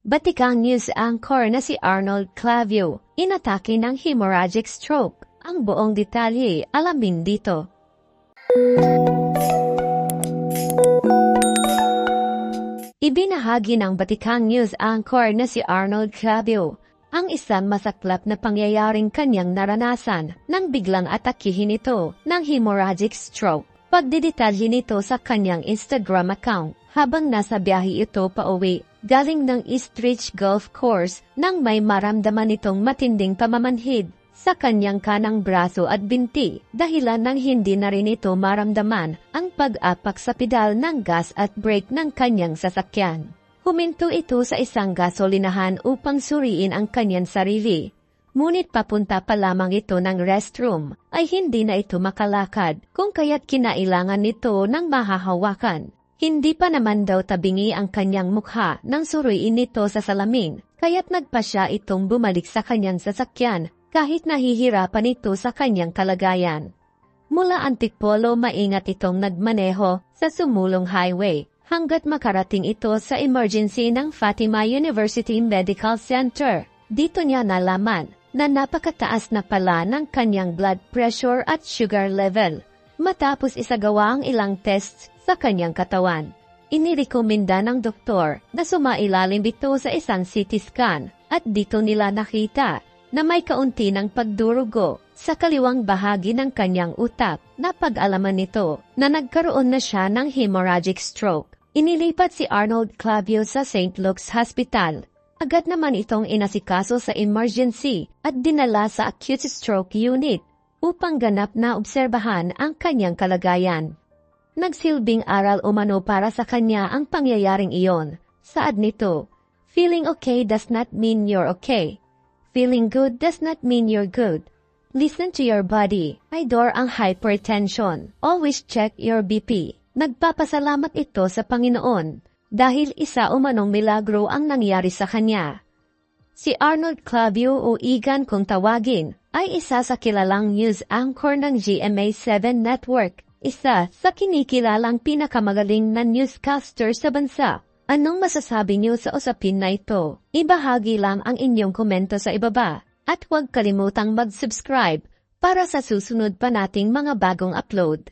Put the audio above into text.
Batikang news anchor na si Arnold Clavio, inatake ng hemorrhagic stroke. Ang buong detalye, alamin dito. Ibinahagi ng Batikang news anchor na si Arnold Clavio ang isang masaklap na pangyayaring kanyang naranasan nang biglang atakihin ito ng hemorrhagic stroke. Pagdidetalye nito sa kanyang Instagram account habang nasa biyahe ito pauwi galing ng Eastridge Golf Course nang may maramdaman itong matinding pamamanhid sa kanyang kanang braso at binti dahilan ng hindi na rin ito maramdaman ang pag-apak sa pedal ng gas at brake ng kanyang sasakyan. Huminto ito sa isang gasolinahan upang suriin ang kanyang sarili. Ngunit papunta pa lamang ito ng restroom ay hindi na ito makalakad kung kaya't kinailangan nito ng mahahawakan. Hindi pa naman daw tabingi ang kanyang mukha nang suriin nito sa salamin, kaya't nagpa siya itong bumalik sa kanyang sasakyan kahit nahihirapan ito sa kanyang kalagayan. Mula Antipolo maingat itong nagmaneho sa sumulong highway hanggat makarating ito sa emergency ng Fatima University Medical Center. Dito niya nalaman na napakataas na pala ng kanyang blood pressure at sugar level matapos isagawa ang ilang tests sa kanyang katawan. Inirekomenda ng doktor na sumailalim ito sa isang CT scan at dito nila nakita na may kaunti ng pagdurugo sa kaliwang bahagi ng kanyang utak. Napag-alaman nito na nagkaroon na siya ng hemorrhagic stroke. Inilipat si Arnold Clavio sa St. Luke's Hospital. Agad naman itong inasikaso sa emergency at dinala sa acute stroke unit upang ganap na obserbahan ang kanyang kalagayan. Nagsilbing aral umano para sa kanya ang pangyayaring iyon. Saad nito, "Feeling okay does not mean you're okay. Feeling good does not mean you're good. Listen to your body. Idor ang hypertension. Always check your BP." Nagpapasalamat ito sa Panginoon dahil isa umanong milagro ang nangyari sa kanya. Si Arnold Clavio o Igan kung tawagin ay isa sa kilalang news anchor ng GMA7 Network, isa sa kinikilalang pinakamagaling na newscaster sa bansa. Anong masasabi niyo sa usapin na ito? Ibahagi lang ang inyong komento sa ibaba at huwag kalimutang mag-subscribe para sa susunod pa nating mga bagong upload.